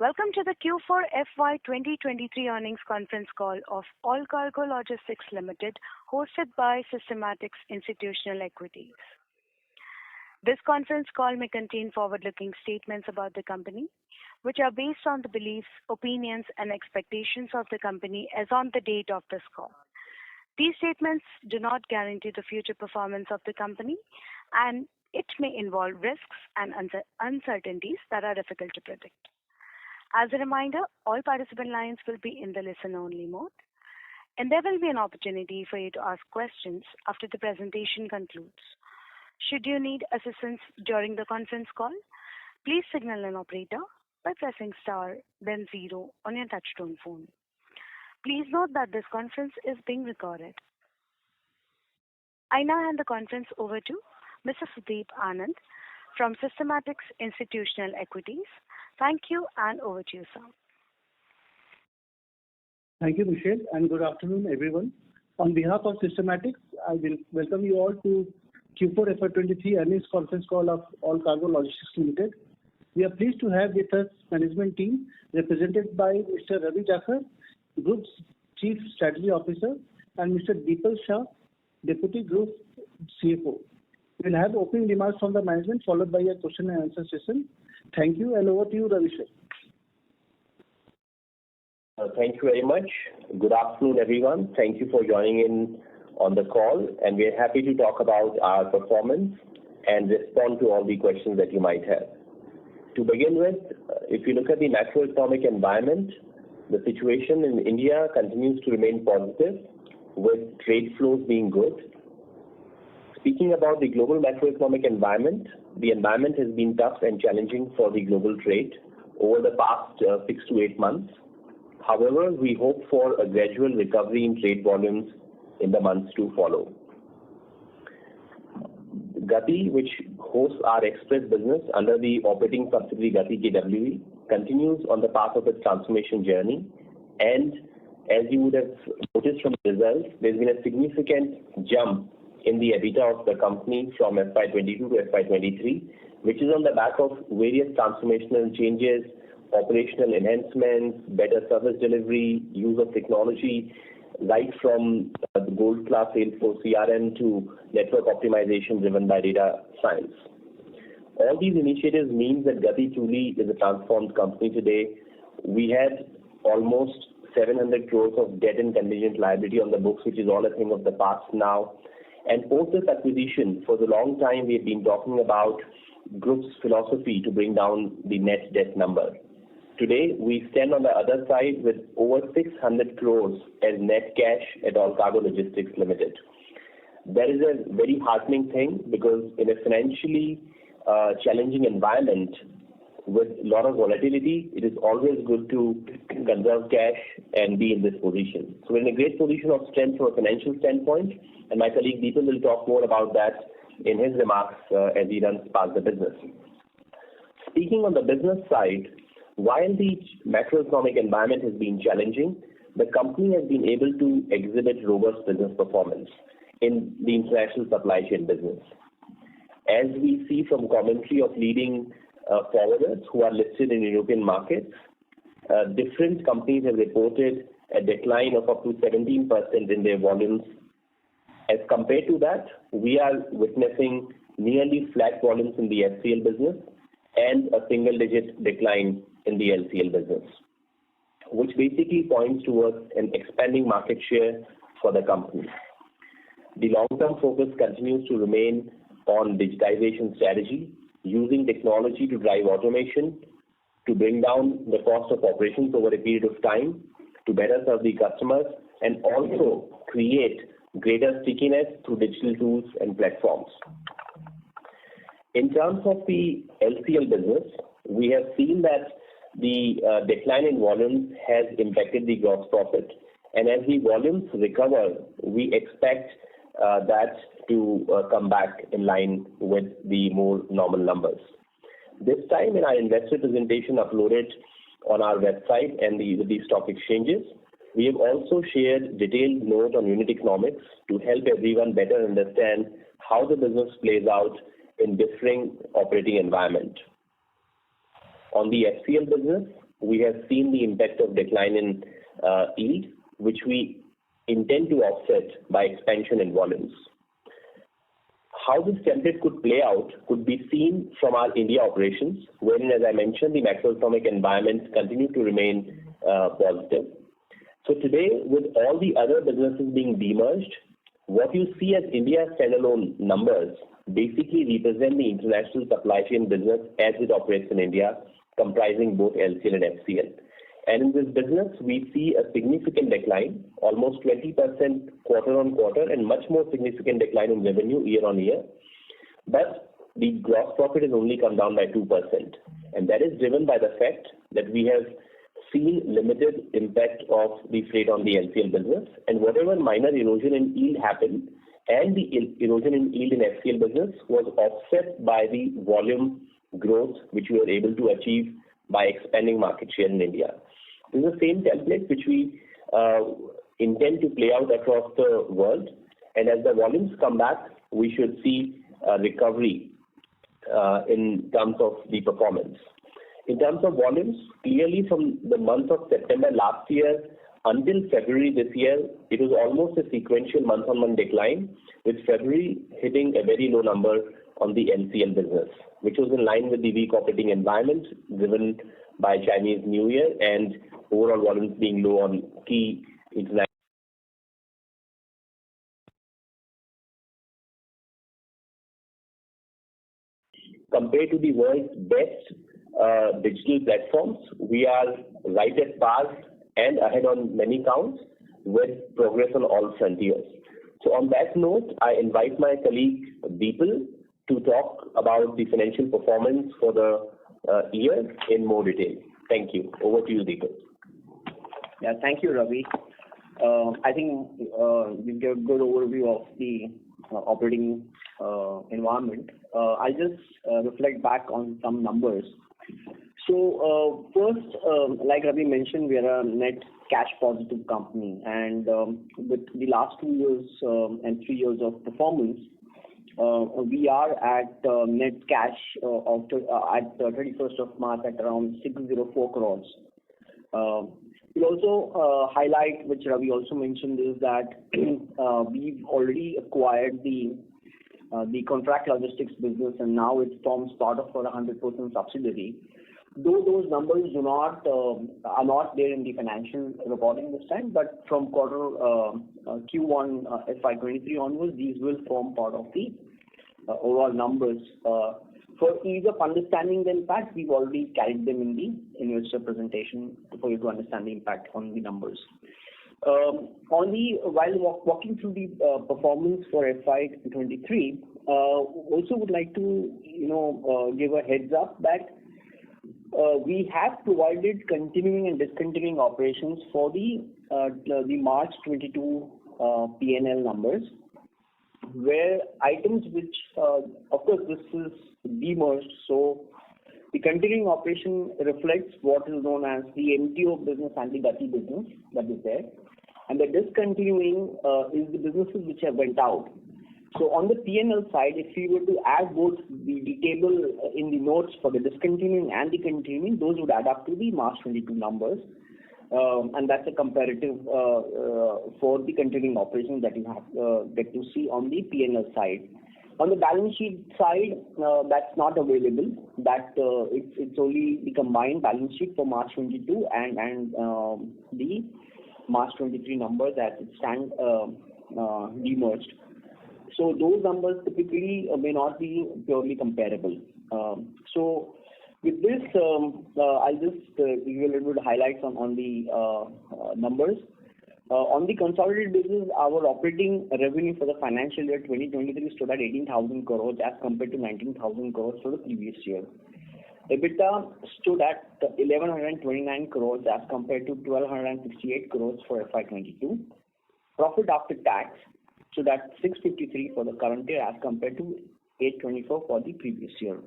Welcome to the Q4FY23 earnings conference call of AllCargo Logistics Limited, hosted by Systematix Institutional Equities. This conference call may contain forward-looking statements about the company, which are based on the beliefs, opinions, and expectations of the company as on the date of this call. These statements do not guarantee the future performance of the company, and it may involve risks and uncertainties that are difficult to predict. As a reminder, all participant lines will be in the listen-only mode, and there will be an opportunity for you to ask questions after the presentation concludes. Should you need assistance during the conference call, please signal an operator by pressing star, then 0 on your touchtone phone. Please note that this conference is being recorded. I now hand the conference over to Mr. Sudeep Anand from Systematix Institutional Equities. Thank you, and over to you, sir. Thank you, Michelle, and good afternoon, everyone. On behalf of Systematix, I will welcome you all to Q4FY23 earnings conference call of AllCargo Logistics Limited. We are pleased to have with us management team represented by Mr. Ravi Jakar, Group Chief Strategy Officer, and Mr. Deepak Shah, Deputy Group CFO. We'll have opening remarks from the management followed by a question and answer session. Thank you, and over to you, Ravi sir. Thank you very much. Good afternoon, everyone. Thank you for joining in on the call, and we are happy to talk about our performance and respond to all the questions that you might have. To begin with, if you look at the macroeconomic environment, the situation in India continues to remain positive, with trade flows being good. Speaking about the global macroeconomic environment, the environment has been tough and challenging for the global trade over the past 6 to 8 months. However, we hope for a gradual recovery in trade volumes in the months to follow. Gati, which hosts our express business under the operating subsidiary Gati KWE, continues on the path of its transformation journey. And as you would have noticed from the results, there's been a significant jump in the EBITDA of the company from FY22 to FY23, which is on the back of various transformational changes, operational enhancements, better service delivery, use of technology, right from the gold class Salesforce CRM to network optimization driven by data science. All these initiatives mean that Gati truly is a transformed company today. We had almost 700 crores of debt and contingent liability on the books, which is all a thing of the past now. And post this acquisition, for the long time we have been talking about group's philosophy to bring down the net debt number. Today, we stand on the other side with over 600 crores as net cash at AllCargo Logistics Limited. That is a very heartening thing because in a financially challenging environment with a lot of volatility, it is always good to conserve cash and be in this position. So we're in a great position of strength from a financial standpoint, and my colleague Deepak will talk more about that in his remarks as he runs past the business. Speaking on the business side, while the macroeconomic environment has been challenging, the company has been able to exhibit robust business performance in the international supply chain business. As we see from commentary of leading forwarders who are listed in European markets, different companies have reported a decline of up to 17% in their volumes. As compared to that, we are witnessing nearly flat volumes in the FCL business and a single-digit decline in the LCL business, which basically points towards an expanding market share for the company. The long-term focus continues to remain on digitization strategy, using technology to drive automation, to bring down the cost of operations over a period of time, to better serve the customers, and also create greater stickiness through digital tools and platforms. In terms of the LCL business, we have seen that the decline in volumes has impacted the gross profit, and as the volumes recover, we expect that to come back in line with the more normal numbers. This time in our investor presentation uploaded on our website and the stock exchanges, we have also shared detailed note on unit economics to help everyone better understand how the business plays out in differing operating environment. On the FCL business, we have seen the impact of decline in yield, which we intend to offset by expansion in volumes. How this template could play out could be seen from our India operations, wherein, as I mentioned, the macroeconomic environment continued to remain positive. So today, with all the other businesses being demerged, what you see as India standalone numbers basically represent the international supply chain business as it operates in India, comprising both LCL and FCL. And in this business, we see a significant decline, almost 20% quarter-on-quarter, and much more significant decline in revenue year-on-year. But the gross profit has only come down by 2%. And that is driven by the fact that we have seen limited impact of the freight on the LCL business. And whatever minor erosion in yield happened, and the erosion in yield in FCL business was offset by the volume growth which we were able to achieve by expanding market share in India. This is the same template which we intend to play out across the world, and as the volumes come back, we should see a recovery in terms of the performance. In terms of volumes, clearly from the month of September last year until February this year, it was almost a sequential month-on-month decline, with February hitting a very low number on the LCL business, which was in line with the weak operating environment driven by Chinese New Year and overall volumes being low on key international. Compared to the world's best digital platforms, we are right at par and ahead on many counts with progress on all frontiers. So on that note, I invite my colleague Deepal to talk about the financial performance for the year in more detail. Thank you. Over to you, Deepal. Yeah, thank you, Ravi. I think you gave a good overview of the operating environment. I'll just reflect back on some numbers. So first, like Ravi mentioned, we are a net cash positive company, and with the last 2 years and 3 years of performance, we are at net cash at 31st of March at around 604 crores. We'll also highlight, which Ravi also mentioned, is that we've already acquired the contract logistics business, and now it forms part of our 100% subsidiary. Though those numbers are not there in the financial reporting this time, but from quarter Q1 FY23 onwards, these will form part of the overall numbers. For ease of understanding the impact, we've already carried them in the investor presentation for you to understand the impact on the numbers. While walking through the performance for FY23, also would like to give a heads up that we have provided continuing and discontinuing operations for the March 22 P&L numbers, where items which, of course, this is demerged, so the continuing operation reflects what is known as the MTO business and the Gati business that is there, and the discontinuing is the businesses which have went out. So on the P&L side, if we were to add both the table in the notes for the discontinuing and the continuing, those would add up to the March 22 numbers, and that's a comparative for the continuing operations that you have get to see on the P&L side. On the balance sheet side, that's not available. That it's only the combined balance sheet for March 22 and the March 23 numbers as it stand demerged. So those numbers typically may not be purely comparable. So with this, I'll just give you a little bit of highlights on the numbers. On the consolidated basis, our operating revenue for the financial year 2023 stood at 18,000 crores as compared to 19,000 crores for the previous year. EBITDA stood at 1,129 crores as compared to 1,268 crores for FY22. Profit after tax stood at 653 for the current year as compared to 824 for the previous year.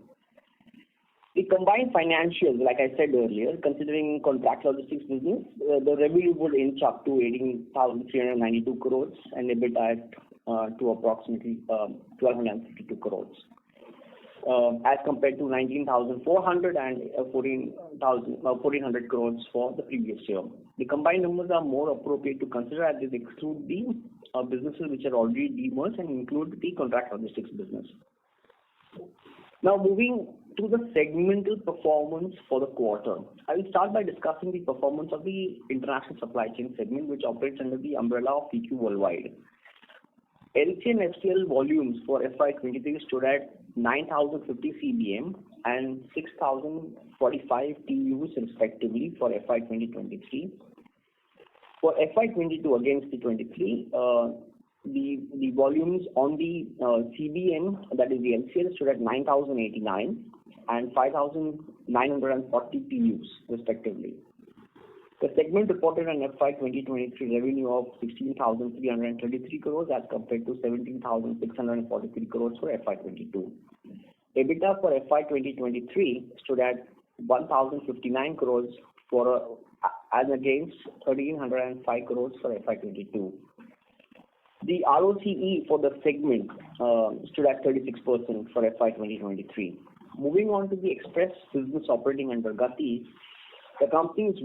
The combined financials, like I said earlier, considering contract logistics business, the revenue would inch up to 18,392 crores and EBITDA to approximately 1,252 crores. as compared to 19,400 and 1,400 crores for the previous year. The combined numbers are more appropriate to consider as they exclude the businesses which are already demerged and include the contract logistics business. Now moving to the segmental performance for the quarter. I will start by discussing the performance of the international supply chain segment, which operates under the umbrella of PQ Worldwide. LC and FCL volumes for FY23 stood at 9,050 CBM and 6,045 TEUs respectively for FY2023. For FY22 against the 23, the volumes on the CBM, that is the LCL, stood at 9,089 and 5,940 TEUs respectively. The segment reported an FY2023 revenue of 16,333 crores as compared to 17,643 crores for FY22. EBITDA for FY2023 stood at 1,059 crores as against 1,305 crores for FY22. The ROCE for the segment stood at 36% for FY2023. Moving on to the express business operating under Gati, the company is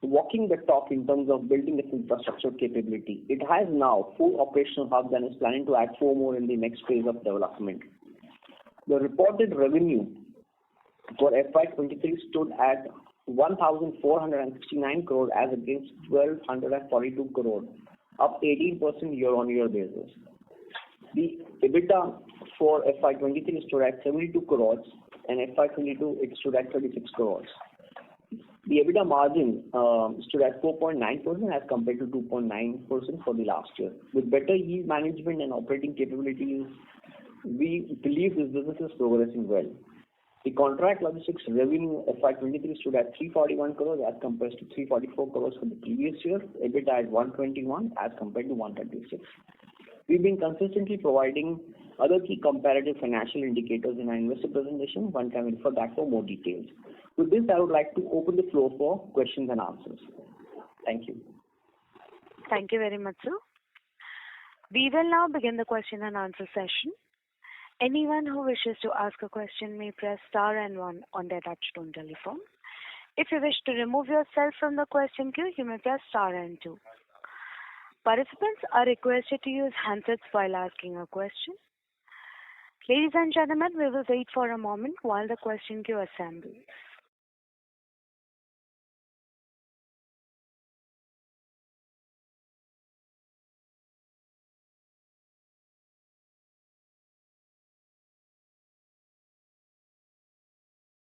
walking the talk in terms of building its infrastructure capability. It has now 4 operational hubs and is planning to add 4 more in the next phase of development. The reported revenue for FY23 stood at 1,469 crore as against 1,242 crore, up 18% year-on-year basis. The EBITDA for FY23 stood at 72 crores and FY22 it stood at 36 crores. The EBITDA margin stood at 4.9% as compared to 2.9% for the last year. With better yield management and operating capabilities, we believe this business is progressing well. The contract logistics revenue FY23 stood at 341 crores as compared to 344 crores for the previous year. EBITDA at 121 as compared to 136. We've been consistently providing other key comparative financial indicators in our investor presentation. One can refer back for more details. With this, I would like to open the floor for questions and answers. Thank you. Thank you very much, sir. We will now begin the question and answer session. Anyone who wishes to ask a question may press star and 1 on their touchtone telephone. If you wish to remove yourself from the question queue, you may press star and 2. Participants are requested to use handsets while asking a question. Ladies and gentlemen, we will wait for a moment while the question queue assembles.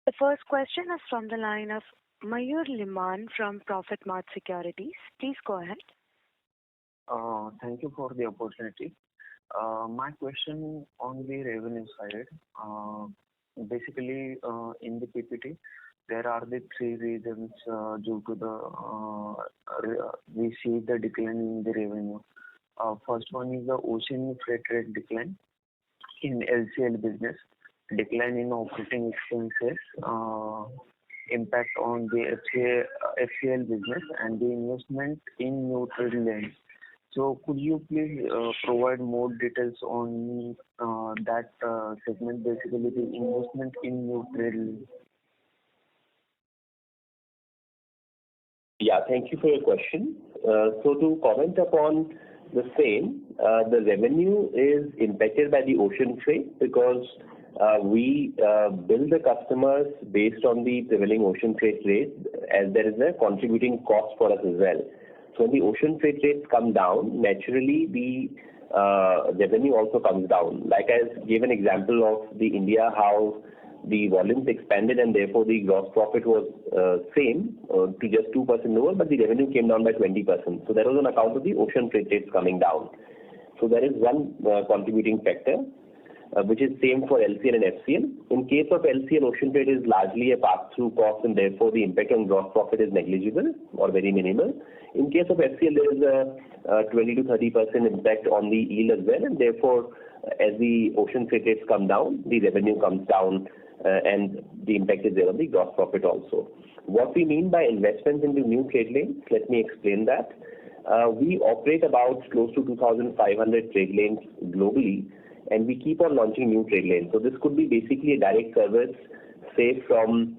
The first question is from the line of Mayur Liman from Profit Mart Securities. Please go ahead. Thank you for the opportunity. My question on the revenue side, basically in the PPT, there are the 3 reasons due to the we see the decline in the revenue. First one is the ocean freight rate decline in LCL business, decline in operating expenses, impact on the FCL business, and the investment in new trade lanes. So could you please provide more details on that segment, basically the investment in new trade lanes? Yeah, thank you for your question. So to comment upon the same, the revenue is impacted by the ocean freight because we bill the customers based on the prevailing ocean freight rate, as there is a contributing cost for us as well. So when the ocean freight rates come down, naturally the revenue also comes down. Like I gave an example of the India, how the volumes expanded and therefore the gross profit was same to just 2% lower, but the revenue came down by 20%. So that was on account of the ocean freight rates coming down. So there is one contributing factor, which is same for LCL and FCL. In case of LCL, ocean freight is largely a pass-through cost and therefore the impact on gross profit is negligible or very minimal. In case of FCL, there is a 20 to 30% impact on the yield as well, and therefore as the ocean freight rates come down, the revenue comes down and the impact is there on the gross profit also. What we mean by investments into new trade lanes, let me explain that. We operate about close to 2,500 trade lanes globally, and we keep on launching new trade lanes. So this could be basically a direct service, say from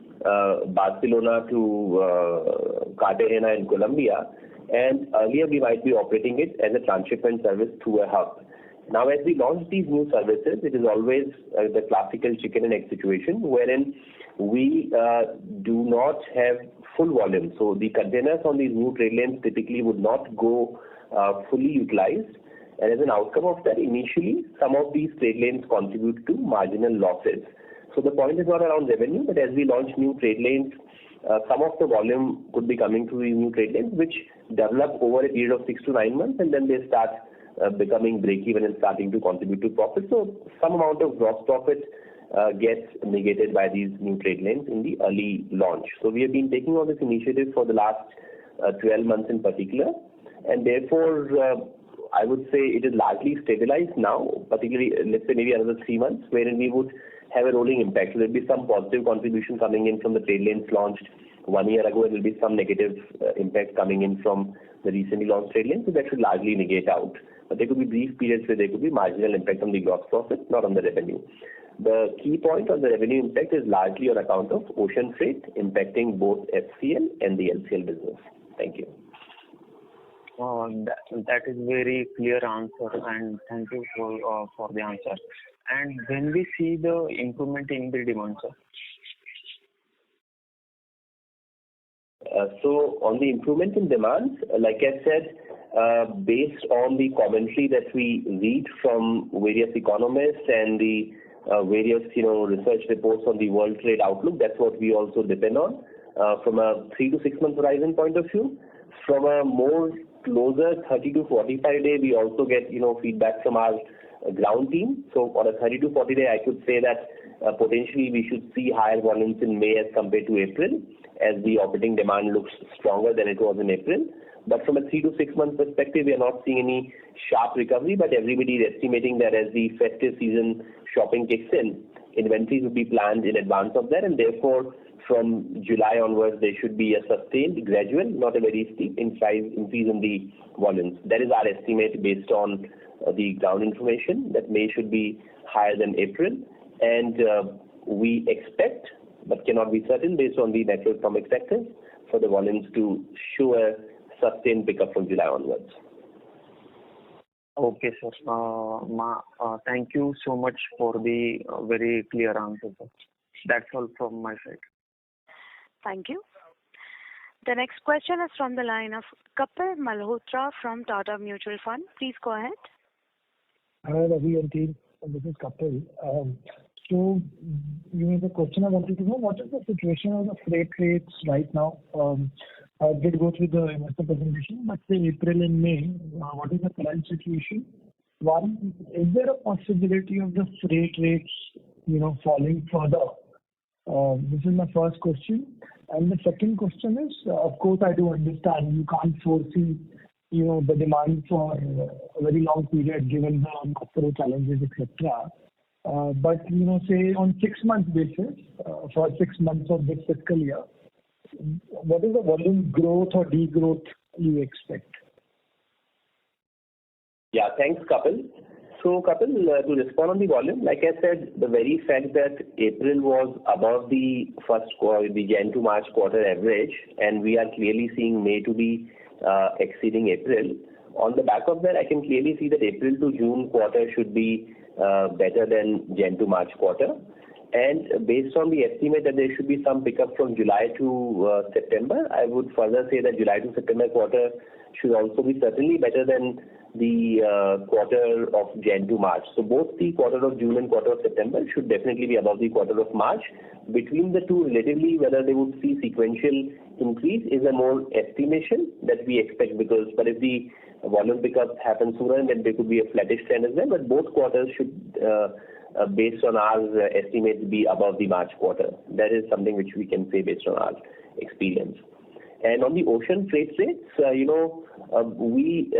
Barcelona to Cartagena in Colombia, and earlier we might be operating it as a transshipment service through a hub. Now, as we launch these new services, it is always the classical chicken and egg situation, wherein we do not have full volume. So the containers on these new trade lanes typically would not go fully utilized. And as an outcome of that, initially, some of these trade lanes contribute to marginal losses. So the point is not around revenue, but as we launch new trade lanes, some of the volume could be coming through these new trade lanes, which develop over a period of 6 to 9 months, and then they start becoming break-even and starting to contribute to profit. So some amount of gross profit gets negated by these new trade lanes in the early launch. So we have been taking on this initiative for the last 12 months in particular, and therefore I would say it is largely stabilized now, particularly let's say maybe another 3 months, wherein we would have a rolling impact. So there will be some positive contribution coming in from the trade lanes launched 1 year ago, and there will be some negative impact coming in from the recently launched trade lanes. So that should largely negate out. But there could be brief periods where there could be marginal impact on the gross profit, not on the revenue. The key point on the revenue impact is largely on account of ocean freight impacting both FCL and the LCL business. Thank you. That is very clear answer, and thank you for the answer. And when we see the improvement in the demand, sir? So on the improvement in demand, like I said, based on the commentary that we read from various economists and the various research reports on the world trade outlook, that's what we also depend on from a 3 to 6 month horizon point of view. From a more closer 30 to 45 day, we also get feedback from our ground team. So on a 30 to 40 day, I could say that potentially we should see higher volumes in May as compared to April, as the operating demand looks stronger than it was in April. But from a 3 to 6 month perspective, we are not seeing any sharp recovery, but everybody is estimating that as the festive season shopping kicks in, inventories will be planned in advance of that, and therefore from July onwards there should be a sustained, gradual, not a very steep increase in the volumes. That is our estimate based on the ground information, that May should be higher than April, and we expect, but cannot be certain based on the macroeconomic sectors, for the volumes to show a sustained pickup from July onwards. Okay, sir. Thank you so much for the very clear answer, sir. That's all from my side. Thank you. The next question is from the line of Kapil Malhotra from Tata Mutual Fund. Please go ahead. Hi, Ravi and team. This is Kapil. So, the question I wanted to know, what is the situation of the freight rates right now? I did go through the investor presentation, but say April and May, what is the current situation? One, is there a possibility of the freight rates, falling further? This is my first question. And the second question is, of course, I do understand you can't foresee, the demand for a very long period given the macro challenges, etc. But, say on 6 month basis, for 6 months of this fiscal year, what is the volume growth or degrowth you expect? Yeah, thanks, Kapil. So, Kapil, to respond on the volume, like I said, the very fact that April was above the the Jan to March quarter average, and we are clearly seeing May to be exceeding April. On the back of that, I can clearly see that April to June quarter should be better than Jan to March quarter. And based on the estimate that there should be some pickup from July to September, I would further say that July to September quarter should also be certainly better than the quarter of Jan to March. So both the quarter of June and quarter of September should definitely be above the quarter of March. Between the two, relatively, whether they would see sequential increase is a more estimation that we expect, but if the volume pickup happens sooner, then there could be a flattish trend as well. But both quarters should, based on our estimates, be above the March quarter. That is something which we can say based on our experience. And on the ocean freight rates, we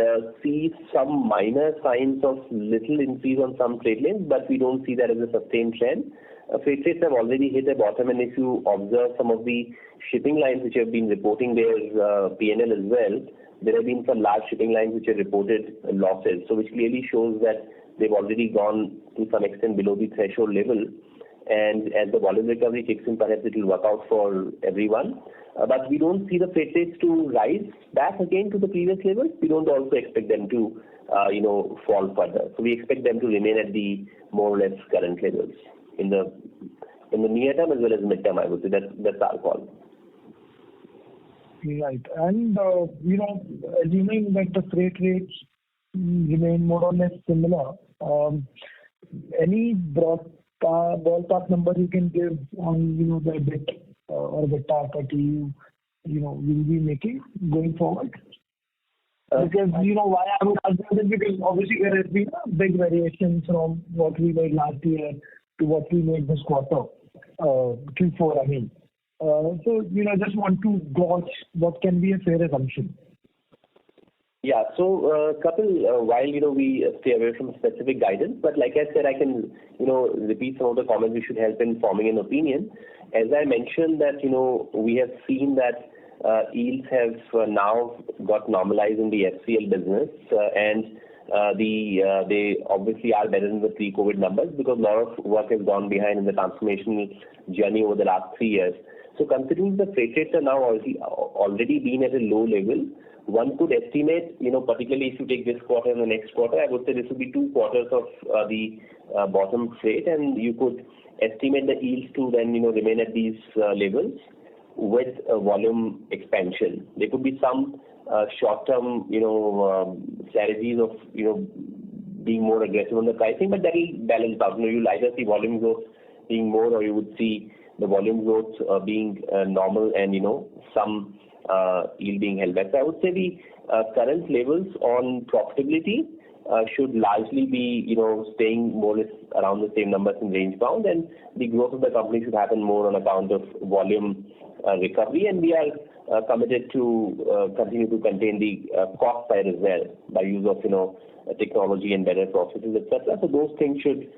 see some minor signs of little increase on some trade lanes, but we don't see that as a sustained trend. Freight rates have already hit a bottom, and if you observe some of the shipping lines which have been reporting their P&L as well, there have been some large shipping lines which have reported losses, so which clearly shows that they've already gone to some extent below the threshold level. And as the volume recovery kicks in, perhaps it will work out for everyone. But we don't see the freight rates to rise back again to the previous levels. We don't also expect them to, fall further. So we expect them to remain at the more or less current levels in the near term as well as mid-term, I would say. That's our call. Right. And, assuming that the freight rates remain more or less similar, any broad ballpark number you can give on, the EBIT or the target you will be making going forward? Because, why I would ask that is because obviously there has been a big variation from what we made last year to what we made this quarter, Q4, I mean. So, just want to gauge what can be a fair assumption. Yeah. So, Kapil, while, we stay away from specific guidance, but like I said, I can, repeat some of the comments which should help in forming an opinion. As I mentioned that, we have seen that yields have now got normalized in the FCL business, and they obviously are better than the pre-COVID numbers because a lot of work has gone behind in the transformational journey over the last 3 years. So considering the freight rates are now already been at a low level, one could estimate, particularly if you take this quarter and the next quarter, I would say this would be 2 quarters of the bottom freight, and you could estimate the yields to then, remain at these levels with volume expansion. There could be some short-term, strategies of, being more aggressive on the pricing, but that will balance out. You'll either see volume growth being more, or you would see the volume growth being normal and, some yield being held back. So I would say the current levels on profitability should largely be, staying more or less around the same numbers in range bound, and the growth of the company should happen more on account of volume recovery, and we are committed to continue to contain the cost side as well by use of, technology and better processes, etc. So those things should,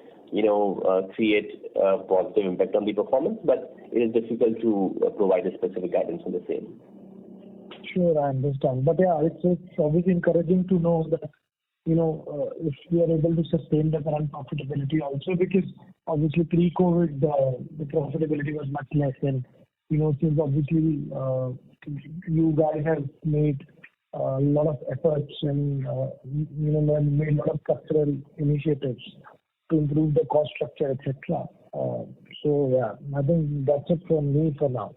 create a positive impact on the performance, but it is difficult to provide a specific guidance on the same. Sure, I understand. But yeah, it's obviously encouraging to know that, if we are able to sustain the current profitability also, because obviously pre-COVID, the profitability was much less. And, since obviously you guys have made a lot of efforts and, made a lot of structural initiatives to improve the cost structure, etc. So yeah, I think that's it from me for now.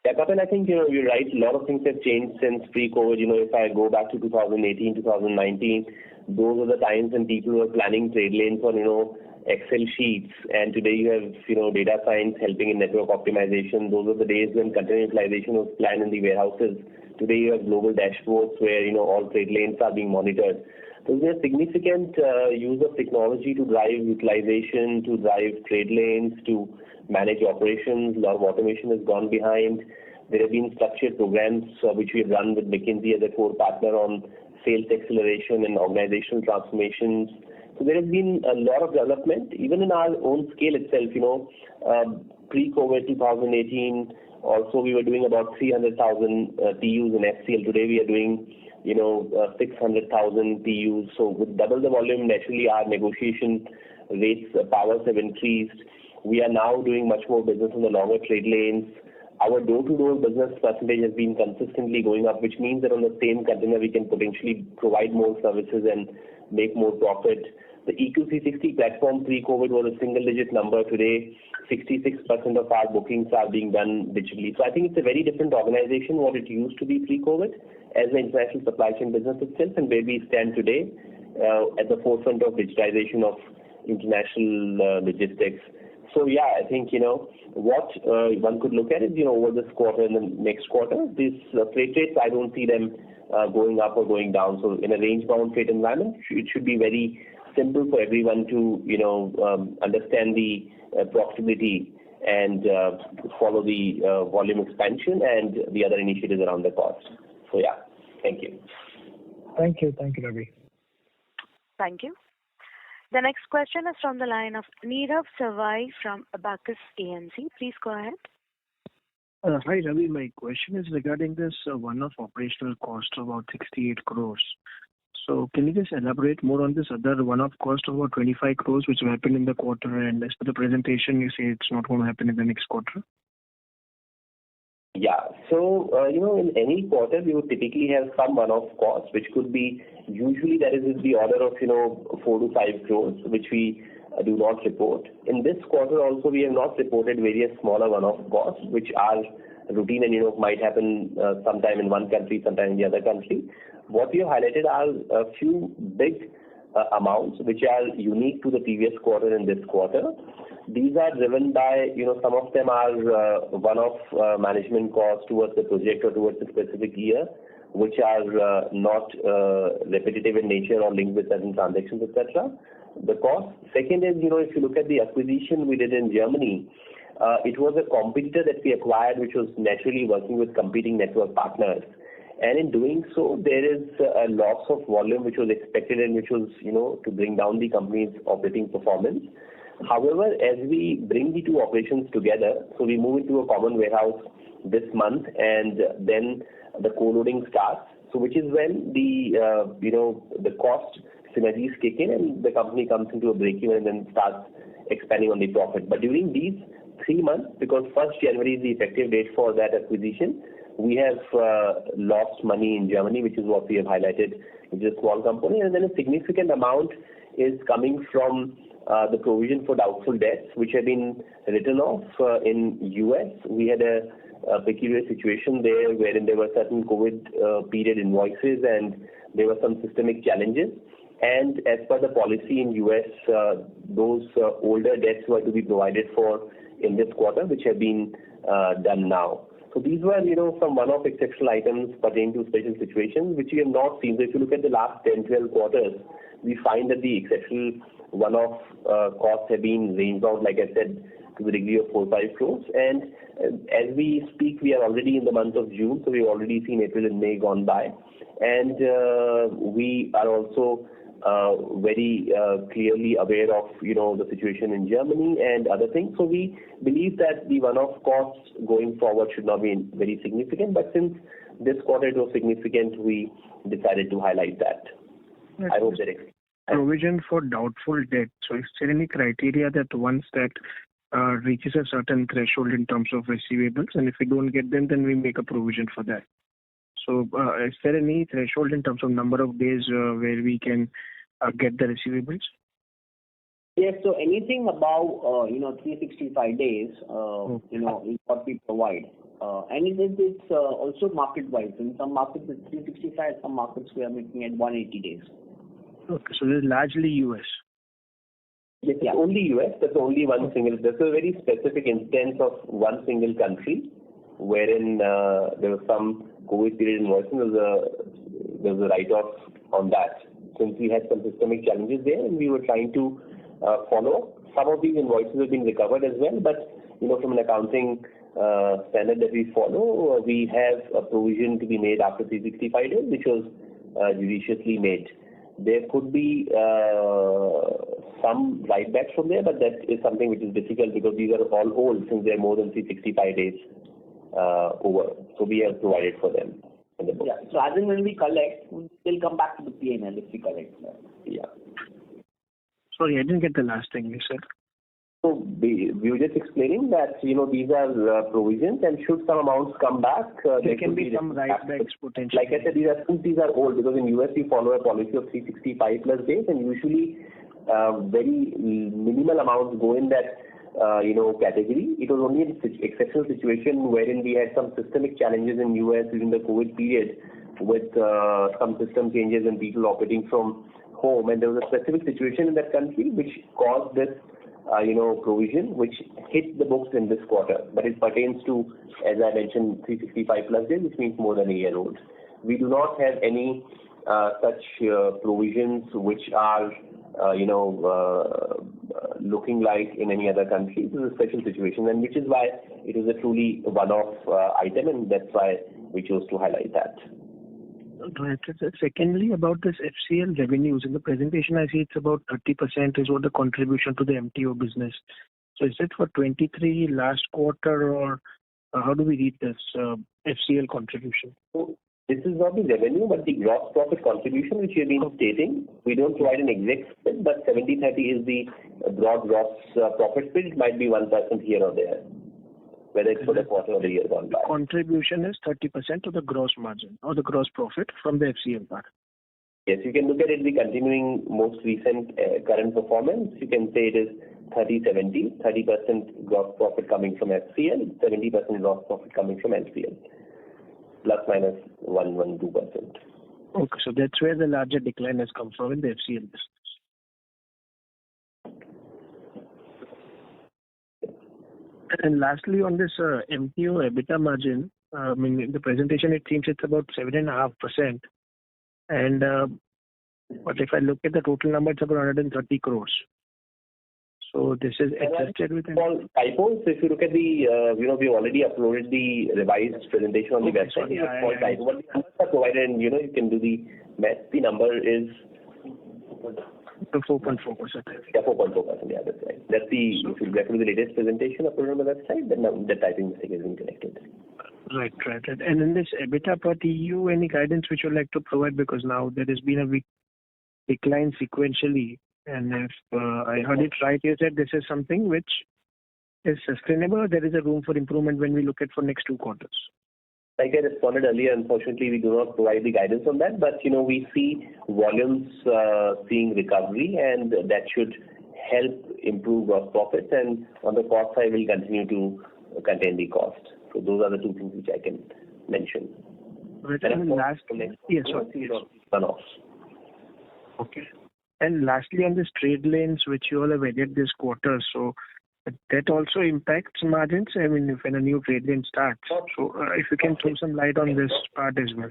Yeah, Kapil, I think, you're right. A lot of things have changed since pre-COVID. If I go back to 2018, 2019, those were the times when people were planning trade lanes on, Excel sheets. And today you have, data science helping in network optimization. Those were the days when container utilization was planned in the warehouses. Today you have global dashboards where, all trade lanes are being monitored. So there's significant use of technology to drive utilization, to drive trade lanes, to manage operations. A lot of automation has gone behind. There have been structured programs which we have run with McKinsey as a core partner on sales acceleration and organizational transformations. So there has been a lot of development, even in our own scale itself. Pre-COVID 2018, also we were doing about 300,000 TUs in FCL. Today we are doing 600,000 TUs. So with double the volume, naturally our negotiation rates, powers have increased. We are now doing much more business on the longer trade lanes. Our door-to-door business percentage has been consistently going up, which means that on the same container we can potentially provide more services and make more profit. The EQ360 platform pre-COVID was a single-digit number. Today, 66% of our bookings are being done digitally. So I think it's a very different organization what it used to be pre-COVID as the international supply chain business itself, and where we stand today at the forefront of digitization of international logistics. So yeah, I think, what one could look at is, over this quarter and the next quarter, these freight rates, I don't see them going up or going down. So in a range-bound freight environment, it should be very simple for everyone to, understand the profitability and follow the volume expansion and the other initiatives around the cost. So yeah, thank you. Thank you, Ravi. Thank you. The next question is from the line of Nirav Savai from Abacus AMC. Please go ahead. Hi, Ravi. My question is regarding this one-off operational cost of about 68 crores. So can you just elaborate more on this other one-off cost of about 25 crores which happened in the quarter, and as per the presentation you say it's not going to happen in the next quarter? Yeah. So, in any quarter, we would typically have some one-off costs, which could be, usually that is in the order of, 4 to 5 crores, which we do not report. In this quarter also, we have not reported various smaller one-off costs, which are routine and, might happen sometime in one country, sometime in the other country. What we have highlighted are a few big amounts which are unique to the previous quarter and this quarter. These are driven by, some of them are one-off management costs towards the project or towards a specific year, which are not repetitive in nature or linked with certain transactions, etc. The cost. Second is, if you look at the acquisition we did in Germany, it was a competitor that we acquired, which was naturally working with competing network partners. And in doing so, there is a loss of volume which was expected and which was, to bring down the company's operating performance. However, as we bring the two operations together, so we move into a common warehouse this month, and then the co-loading starts. So which is when the cost synergies kick in and the company comes into a break-even and then starts expanding on the profit. But during these 3 months, because 1st January is the effective date for that acquisition, we have lost money in Germany, which is what we have highlighted, which is a small component. And then a significant amount is coming from the provision for doubtful debts, which have been written off in US. We had a peculiar situation there wherein there were certain COVID period invoices and there were some systemic challenges. And as per the policy in US, those older debts were to be provided for in this quarter, which have been done now. So these were, some one-off exceptional items pertaining to special situations, which we have not seen. So if you look at the last 10, 12 quarters, we find that the exceptional one-off costs have been range bound, like I said, to the degree of 4 or 5 crores. And as we speak, we are already in the month of June, so we've already seen April and May gone by. And we are also very clearly aware of, the situation in Germany and other things. So we believe that the one-off costs going forward should not be very significant. But since this quarter it was significant, we decided to highlight that. Yes. I hope that explains. Provision for doubtful debt. So is there any criteria that once that reaches a certain threshold in terms of receivables, and if we don't get them, then we make a provision for that? So is there any threshold in terms of number of days where we can get the receivables? Yes, so anything above 365 days, is what we provide. And it's also market-wise. In some markets it's 365, some markets we are making at 180 days. Okay, so this is largely US. Yes, yeah. Only US. That's only one single. That's a very specific instance of one single country, wherein there was some COVID period invoicing. There was a write-off on that, since we had some systemic challenges there, and we were trying to follow. Some of these invoices have been recovered as well, but from an accounting standard that we follow, we have a provision to be made after 365 days, which was judiciously made. There could be some write-backs from there, but that is something which is difficult because these are all old since they are more than 365 days over. So we have provided for them in the book. Yeah. So as and when we collect, we'll come back to the P&L if we collect. Yeah. Sorry, I didn't get the last thing you said. So we were just explaining that these are provisions, and should some amounts come back, there can be some write-backs potentially. Like I said, these are old because in US we follow a policy of 365 plus days, and usually very minimal amounts go in that category. It was only an exceptional situation wherein we had some systemic challenges in US during the COVID period with some system changes and people operating from home, and there was a specific situation in that country which caused this provision which hit the books in this quarter. But it pertains to, as I mentioned, 365 plus days, which means more than a year old. We do not have any such provisions which are looking like in any other country. This is a special situation, and which is why it is a truly one-off item, and that's why we chose to highlight that. Right. Secondly, about this FCL revenues, in the presentation I see it's about 30% is what the contribution to the MTO business. So is it for 23 last quarter, or how do we read this FCL contribution? So This is not the revenue, but the gross profit contribution, which we have been stating. We don't provide an exact split, but 70-30 is the broad gross profit split. It might be 1% here or there, whether it's for the quarter or the year gone by. Contribution is 30% of the gross margin or the gross profit from the FCL part. Yes, you can look at it, the continuing most recent current performance. You can say it is 30-70, 30% gross profit coming from FCL, 70% gross profit coming from LCL, plus minus 1-2%. Okay, so that's where the larger decline has come from in the FCL business. And lastly, on this MTO EBITDA margin, in the presentation it seems it's about 7.5%. And but if I look at the total number, it's about 130 crores. So this is adjusted with small typos. If you look at the, we already uploaded the revised presentation on the website. Yeah, small typo. But the numbers are provided, and you can do the math. The number is 4.4%. Yeah, 4.4%. Yeah, that's right. That's the, if you refer to the latest presentation uploaded on the website, then the typing mistake has been corrected. Right. And in this EBITDA per TEU, any guidance which you'd like to provide? Because now there has been a big decline sequentially. And if I heard it right, you said this is something which is sustainable, or there is a room for improvement when we look at for next 2 quarters? Like I responded earlier, unfortunately, we do not provide the guidance on that, but we see volumes seeing recovery, and that should help improve gross profits. And on the cost side, we'll continue to contain the cost. So those are the 2 things which I can mention. Right. And lastly, yes. One-offs. Okay. And lastly, on this trade lanes which you all have added this quarter, so that also impacts margins. I mean, if when a new trade lane starts, so if you can throw some light on this part as well.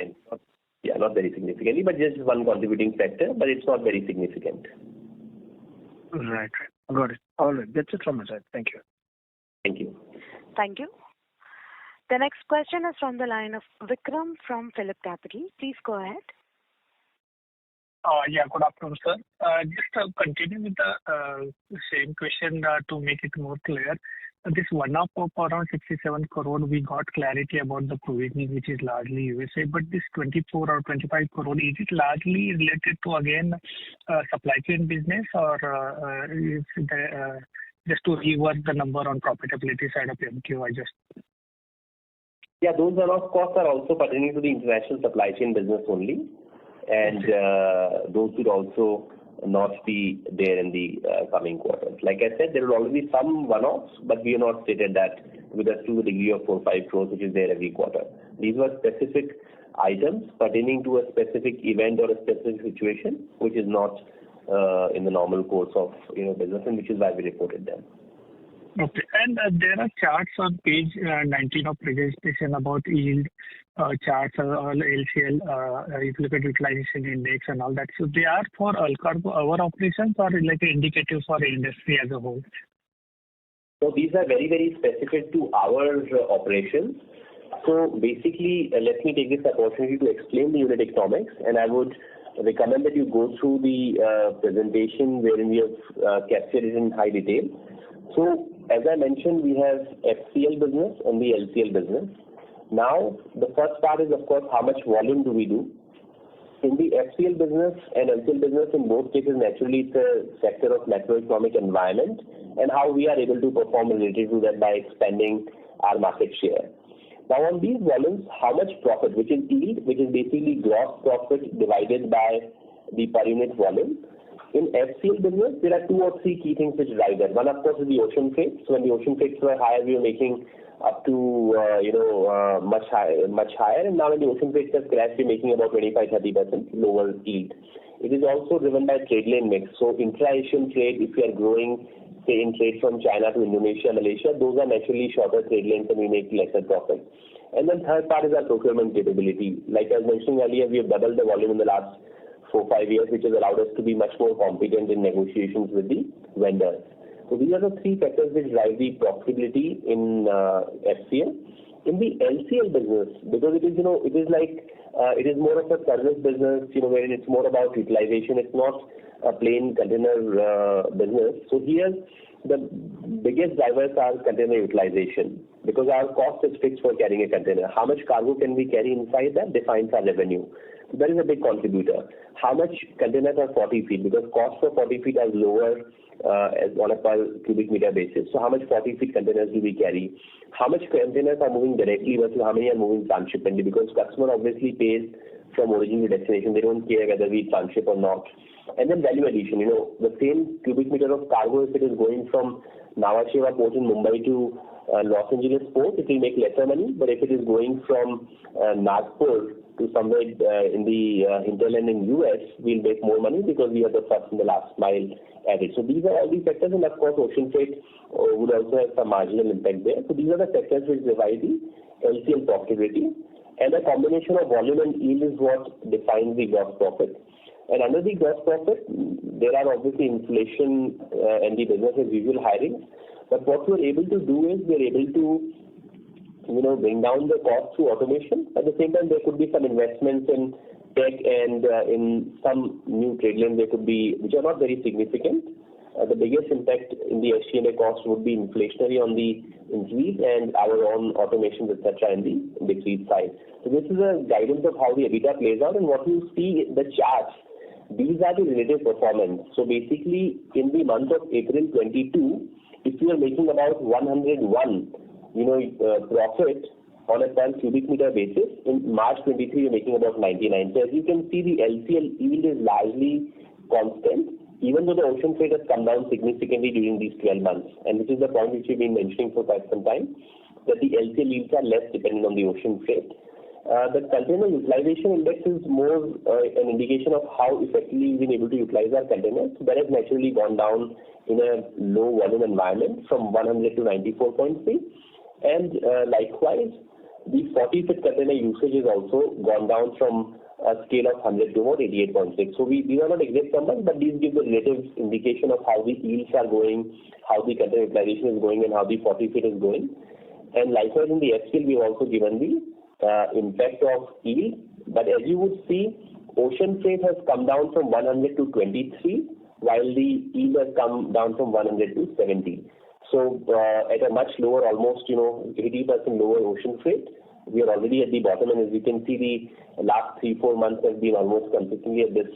Yeah, not very significantly, but just one contributing factor, but it's not very significant. Right. Got it. All right. That's it from my side. Thank you. Thank you. Thank you. The next question is from the line of Vikram from Phillip Capital. Please go ahead. Yeah, good afternoon, sir. Just continuing with the same question to make it more clear. This one-off of around 67 crore, we got clarity about the provisioning, which is largely USA. But this 24 or 25 crore, is it largely related to, again, supply chain business, or is it just to rework the number on profitability side of MTO? Yeah, those one-off costs are also pertaining to the international supply chain business only. And those would also not be there in the coming quarters. Like I said, there will already be some one-offs, but we have not stated that with us to the degree of 4-5 crores, which is there every quarter. These were specific items pertaining to a specific event or a specific situation, which is not in the normal course of business, and which is why we reported them. Okay. And there are charts on page 19 of presentation about yield charts, all LCL, if you look at utilization index and all that. So they are for AllCargo, our operations, or like an indicative for the industry as a whole? So these are very, very specific to our operations. So basically, let me take this opportunity to explain the unit economics, and I would recommend that you go through the presentation wherein we have captured it in high detail. So as I mentioned, we have FCL business and the LCL business. Now, the first part is, of course, how much volume do we do? In the FCL business and LCL business, in both cases, naturally, it's a sector of macroeconomic environment and how we are able to perform related to that by expanding our market share. Now, on these volumes, how much profit, which is yield, which is basically gross profit divided by the per unit volume. In FCL business, there are 2 or 3 key things which drive that. One, of course, is the ocean freight. So when the ocean freights were higher, we were making up to much higher, and now when the ocean freights have crashed, we're making about 25-30% lower yield. It is also driven by trade lane mix. So intra-Asian trade, if we are growing, say in trade from China to Indonesia, Malaysia, those are naturally shorter trade lanes, and we make lesser profit. And then third part is our procurement capability. Like I was mentioning earlier, we have doubled the volume in the last 4-5 years, which has allowed us to be much more competent in negotiations with the vendors. So these are the 3 factors which drive the profitability in FCL. In the LCL business, because it is it is more of a service business, wherein it's more about utilization. It's not a plain container business. So here, the biggest drivers are container utilization. because our cost is fixed for carrying a container. How much cargo can we carry inside that defines our revenue. So that is a big contributor. How much containers are 40 feet? Because cost for 40 feet are lower as on a per cubic meter basis. So how much 40 feet containers do we carry? How much containers are moving directly versus how many are moving transshipmentally? Because customer obviously pays from origin to destination. They don't care whether we transship or not. And then value addition. The same cubic meter of cargo, if it is going from Nhava Sheva port in Mumbai to Los Angeles port, it will make lesser money. But if it is going from Nagpur to somewhere in the hinterland in US, we'll make more money because we are the first and the last mile added. So these are all the factors, and of course ocean freight would also have some marginal impact there. So these are the factors which divide the LCL profitability. And a combination of volume and yield is what defines the gross profit. And under the gross profit, there are obviously inflation and the business as usual hiring. But what we're able to do is we're able to bring down the cost through automation. At the same time, there could be some investments in tech and in some new trade lanes there could be, which are not very significant. The biggest impact in the SG&A cost would be inflationary on the increase and our own automations, etc., in the decrease side. So this is a guidance of how the EBITDA plays out, and what you see in the charts, these are the relative performance. So basically, in the month of April 22, if you are making about 101, profit on a per cubic meter basis, in March 23 you're making about 99. So as you can see, the LCL yield is largely constant, even though the ocean freight has come down significantly during these 12 months. And this is the point which we've been mentioning for quite some time, that the LCL yields are less dependent on the ocean freight. The container utilization index is more an indication of how effectively we've been able to utilize our containers. That has naturally gone down in a low volume environment from 100 to 94.3. And likewise, the 40-foot container usage has also gone down from a scale of 100 to about 88.6. So these are not exact numbers, but these give the relative indication of how the yields are going, how the container utilization is going, and how the 40 feet is going. And likewise in the FCL, we've also given the impact of yield. But as you would see, ocean freight has come down from 100 to 23, while the yield has come down from 100 to 70. So at a much lower, almost 80% lower ocean freight, we are already at the bottom, and as you can see, the last 3-4 months have been almost consistently at this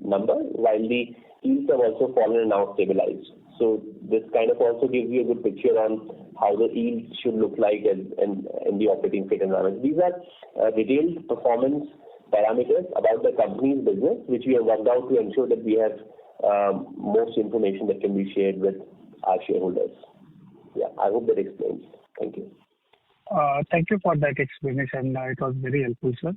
number, while the yields have also fallen and now stabilized. So this kind of also gives you a good picture on how the yields should look like in the operating freight environment. These are detailed performance parameters about the company's business, which we have worked out to ensure that we have most information that can be shared with our shareholders. Yeah, I hope that explains. Thank you. Thank you for that explanation. It was very helpful, sir.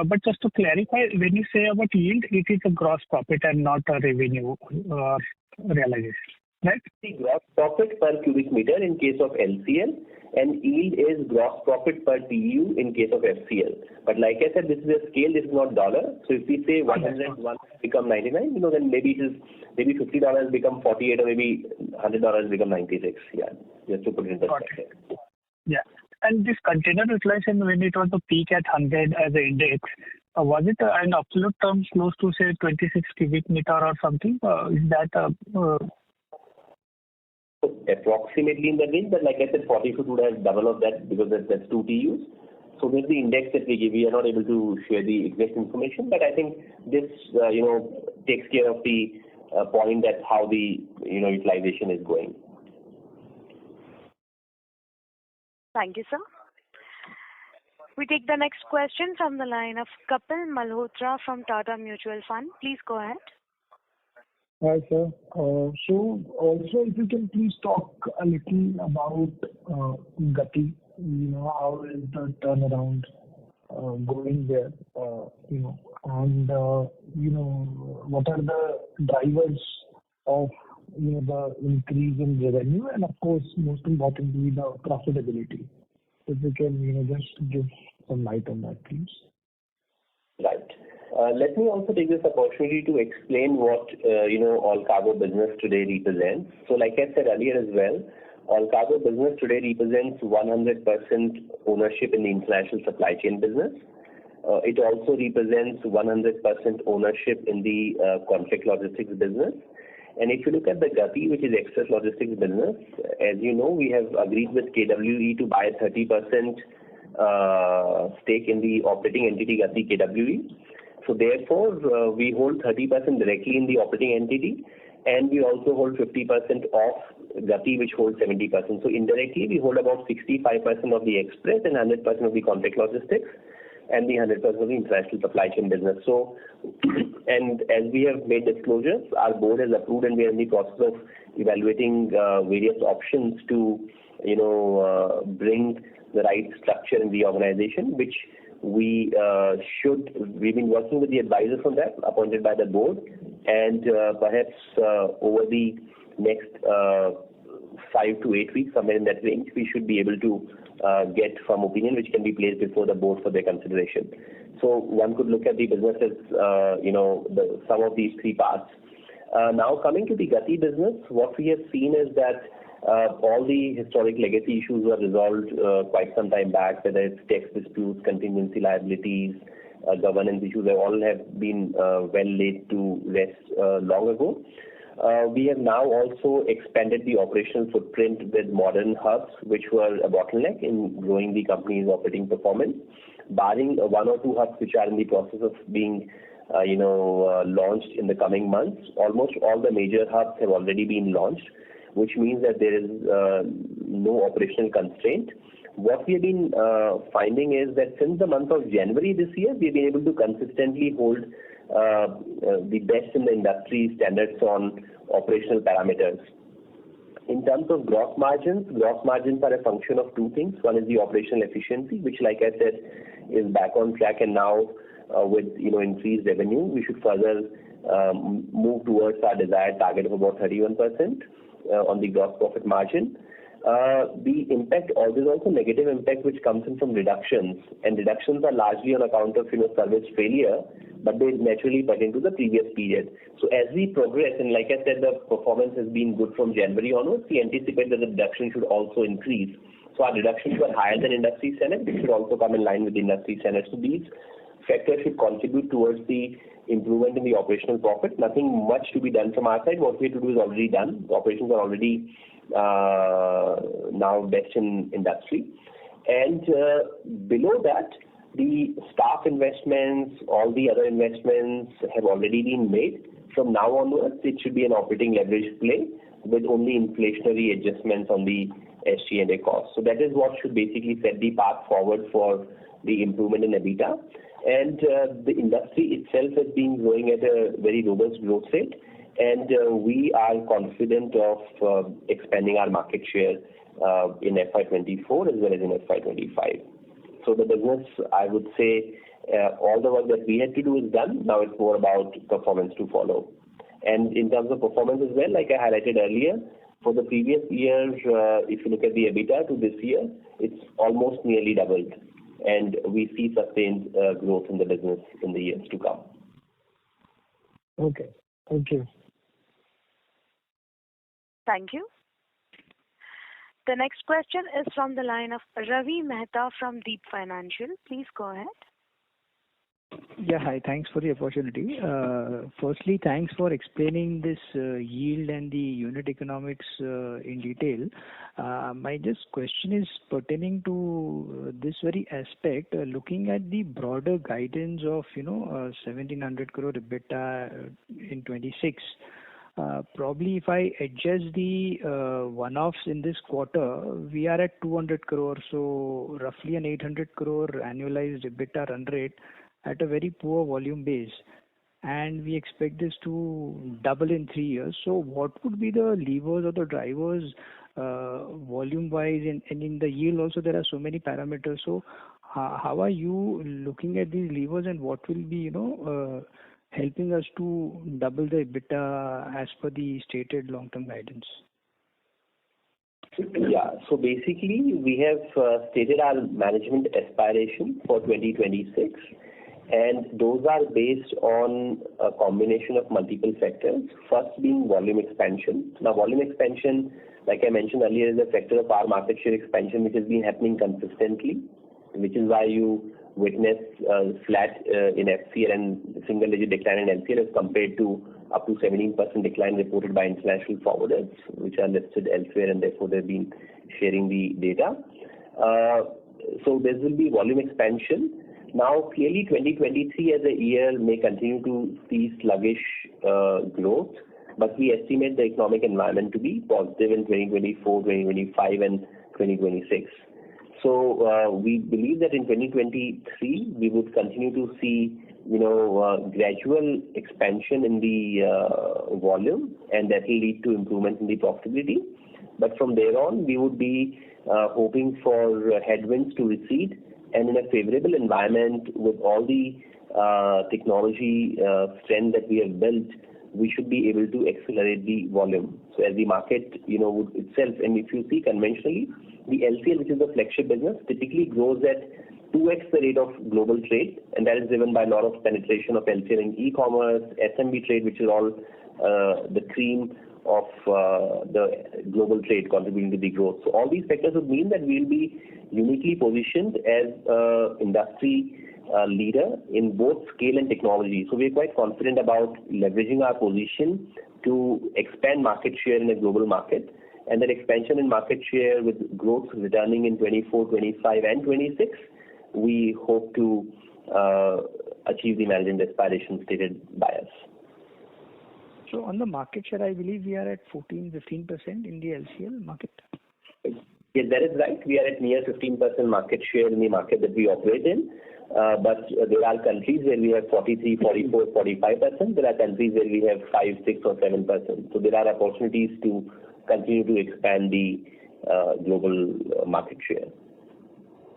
But just to clarify, when you say about yield, it is a gross profit and not a revenue realization, right? The gross profit per cubic meter in case of LCL, and yield is gross profit per TEU in case of FCL. But like I said, this is a scale, this is not dollar. So if we say 101 become 99, then maybe $50 become 48, or maybe $100 become 96. Yeah, just to put it in perspective. Yeah. And this container utilization, when it was the peak at 100 as an index, was it in absolute terms close to say 26 cubic meter or something? Is that approximately in the range, but like I said, 40 foot would have double of that because that's 2 TUs. So with the index that we give, we are not able to share the exact information, but I think this takes care of the point that how the utilization is going. Thank you, sir. We take the next question from the line of Kapil Malhotra from Tata Mutual Fund. Please go ahead. Hi, sir. So also, if you can please talk a little about Gati. How is the turnaround going there? And what are the drivers of the increase in revenue, and of course, most importantly, the profitability. If you can, just give some light on that, please. Right. Let me also take this opportunity to explain what AllCargo business today represents. So, like I said earlier as well, AllCargo business today represents 100% ownership in the international supply chain business. It also represents 100% ownership in the contract logistics business. And if you look at the Gati, which is express logistics business, as you know, we have agreed with KWE to buy 30% stake in the operating entity Gati KWE. So therefore, we hold 30% directly in the operating entity, and we also hold 50% of Gati, which holds 70%. So indirectly, we hold about 65% of the express and 100% of the contract logistics, and the 100% of the international supply chain business. So, and as we have made disclosures, our board has approved, and we are in the process of evaluating various options to, bring the right structure in the organization, which we've been working with the advisors on that, appointed by the board, and perhaps over the next 5 to 8 weeks, somewhere in that range, we should be able to get some opinion which can be placed before the board for their consideration. So one could look at the business as, the sum of these three parts. Now coming to the Gati business, what we have seen is that all the historic legacy issues were resolved quite some time back, whether it's tax disputes, contingency liabilities, governance issues, they all have been well laid to rest long ago. We have now also expanded the operational footprint with modern hubs, which were a bottleneck in growing the company's operating performance. Barring one or two hubs which are in the process of being launched in the coming months, almost all the major hubs have already been launched, which means that there is no operational constraint. What we have been finding is that since the month of January this year, we have been able to consistently hold the best in the industry standards on operational parameters. In terms of gross margins are a function of two things. One is the operational efficiency, which, like I said, is back on track, and now with increased revenue, we should further move towards our desired target of about 31% on the gross profit margin. The impact, there's also negative impact which comes in from reductions, and reductions are largely on account of service failure, but they naturally pertain to the previous period. So as we progress, and like I said, the performance has been good from January onwards, we anticipate that the reduction should also increase. So our reductions were higher than industry standard, which should also come in line with the industry standards. So these factors should contribute towards the improvement in the operational profit. Nothing much to be done from our side. What we have to do is already done. The operations are already now best in industry. And below that, the staff investments, all the other investments have already been made. From now onwards, it should be an operating leverage play with only inflationary adjustments on the SG&A costs. So that is what should basically set the path forward for the improvement in EBITDA. And the industry itself has been growing at a very robust growth rate, and we are confident of expanding our market share in FY24 as well as in FY25. So the business, I would say, all the work that we had to do is done. Now it's more about performance to follow. And in terms of performance as well, like I highlighted earlier, for the previous year, if you look at the EBITDA to this year, it's almost nearly doubled. And we see sustained growth in the business in the years to come. Okay. Thank you. Thank you. The next question is from the line of Ravi Mehta from Deep Financial. Please go ahead. Yeah, hi. Thanks for the opportunity. Firstly, thanks for explaining this yield and the unit economics in detail. My just question is pertaining to this very aspect, looking at the broader guidance of 1,700 crore EBITDA in 26. Probably if I adjust the one-offs in this quarter, we are at 200 crore, so roughly an 800 crore annualized EBITDA run rate at a very poor volume base, and we expect this to double in 3 years. So what would be the levers or the drivers volume-wise, and in the yield also there are so many parameters. So how are you looking at these levers, and what will be helping us to double the EBITDA as per the stated long-term guidance? Yeah, so basically we have stated our management aspiration for 2026, and those are based on a combination of multiple factors. First being volume expansion. Now volume expansion, like I mentioned earlier, is a factor of our market share expansion which has been happening consistently, which is why you witness flat in FCL and single digit decline in LCL as compared to up to 17% decline reported by international forwarders, which are listed elsewhere, and therefore they've been sharing the data. So there will be volume expansion. Now, clearly 2023 as a year may continue to see sluggish growth, but we estimate the economic environment to be positive in 2024, 2025, and 2026. So we believe that in 2023 we would continue to see gradual expansion in the volume, and that will lead to improvement in the profitability. But from there on, we would be hoping for headwinds to recede, and in a favorable environment with all the technology strength that we have built, we should be able to accelerate the volume. So as the market, would itself, and if you see conventionally, the LCL, which is the flagship business, typically grows at 2x the rate of global trade, and that is driven by a lot of penetration of LCL in e-commerce, SMB trade, which is all the cream of the global trade contributing to the growth. So all these factors would mean that we will be uniquely positioned as industry leader in both scale and technology. So we are quite confident about leveraging our position to expand market share in a global market, and that expansion in market share with growth returning in 24, 25, and 26, we hope to achieve the management aspirations stated by us. So on the market share, I believe we are at 14-15% in the LCL market. Yes, that is right. We are at near 15% market share in the market that we operate in. But there are countries where we have 43, 44, 45%. There are countries where we have 5, 6, or 7%. So there are opportunities to continue to expand the global market share.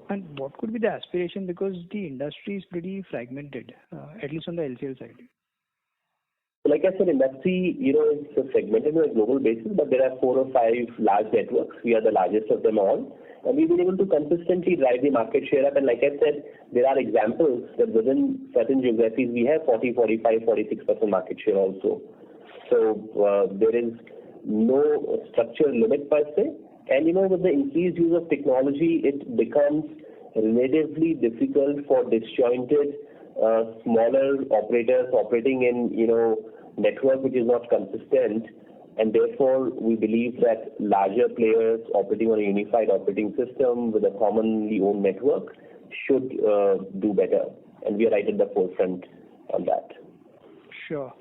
And what could be the aspiration, because the industry is pretty fragmented, at least on the LCL side? Like I said, industry, is segmented on a global basis, but there are 4 or 5 large networks. We are the largest of them all. And we've been able to consistently drive the market share up. And like I said, there are examples that within certain geographies we have 40, 45, 46% market share also. So there is no structural limit per se. And with the increased use of technology, it becomes relatively difficult for disjointed smaller operators operating in network which is not consistent, and therefore we believe that larger players operating on a unified operating system with a commonly owned network should do better, and we are right at the forefront on that. Sure.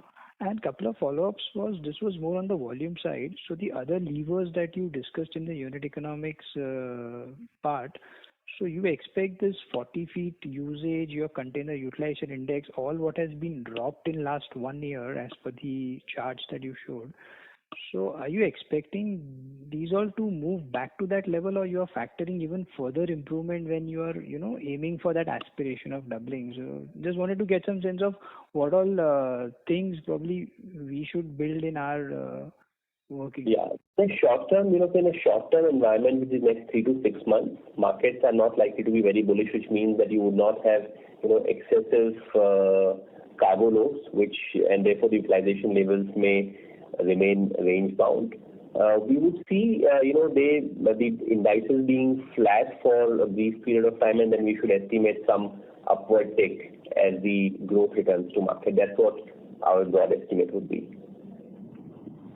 And couple of follow-ups this was more on the volume side. So the other levers that you discussed in the unit economics part, so you expect this 40 feet usage, your container utilization index, all what has been dropped in last 1 year as per the charts that you showed. So are you expecting these all to move back to that level, or you are factoring even further improvement when you are, aiming for that aspiration of doubling? So just wanted to get some sense of what all things probably we should build in our working. Yeah, in a short-term environment, which is next 3 to 6 months, markets are not likely to be very bullish, which means that you would not have, excessive cargo loads, and therefore the utilization levels may remain range bound. We would see, the indices being flat for a brief period of time, and then we should estimate some upward tick as the growth returns to market. That's what our broad estimate would be.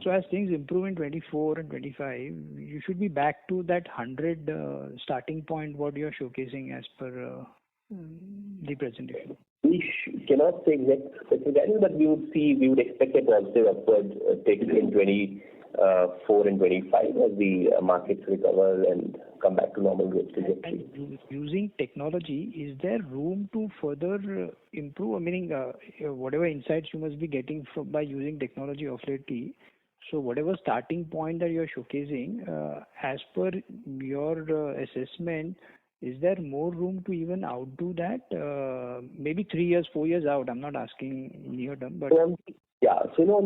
So as things improve in 24 and 25, you should be back to that 100 starting point what you are showcasing as per the presentation. We cannot say exact specific, but we would expect a positive upward take in 24 and 25 as the markets recover and come back to normal growth trajectory. And using technology, is there room to further improve? Meaning, whatever insights you must be getting by using technology of lately. So whatever starting point that you are showcasing, as per your assessment, is there more room to even outdo that? Maybe 3 years, 4 years out. I'm not asking near term, but on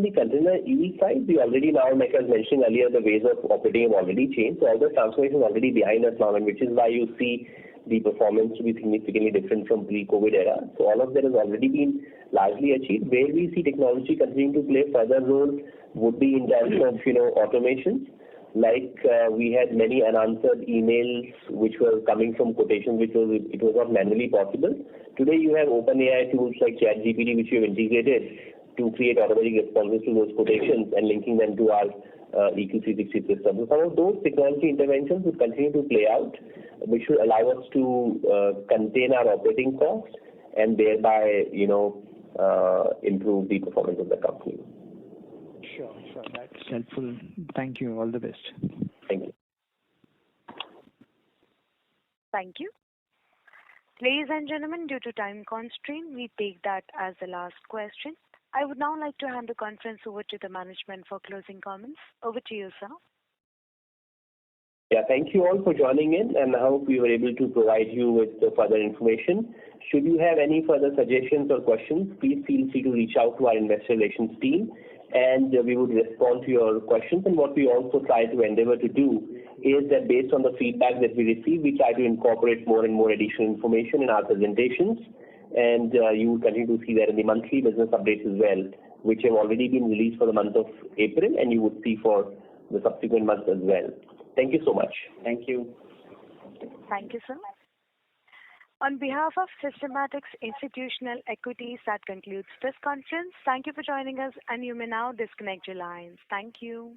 the container EV side, we already now, like I was mentioning earlier, the ways of operating have already changed. So all the transformation is already behind us now, and which is why you see the performance to be significantly different from pre-COVID era. So all of that has already been largely achieved. Where we see technology continuing to play further role would be in terms of automations. Like we had many unanswered emails which were coming from quotations it was not manually possible. Today you have OpenAI tools like ChatGPT which you have integrated, to create automatic responses to those quotations and linking them to our EQ360 system. So some of those technology interventions will continue to play out, which will allow us to contain our operating costs and thereby, improve the performance of the company. Sure. That's helpful. Thank you. All the best. Thank you. Thank you. Ladies and gentlemen, due to time constraint, we take that as the last question. I would now like to hand the conference over to the management for closing comments. Over to you, sir. Yeah, thank you all for joining in, and I hope we were able to provide you with further information. Should you have any further suggestions or questions, please feel free to reach out to our investor relations team, and we would respond to your questions. And what we also try to endeavor to do is that based on the feedback that we receive, we try to incorporate more and more additional information in our presentations. And you will continue to see that in the monthly business updates as well, which have already been released for the month of April, and you would see for the subsequent months as well. Thank you so much. Thank you. Thank you, sir. On behalf of Systematix Institutional Equities, that concludes this conference. Thank you for joining us, and you may now disconnect your lines. Thank you.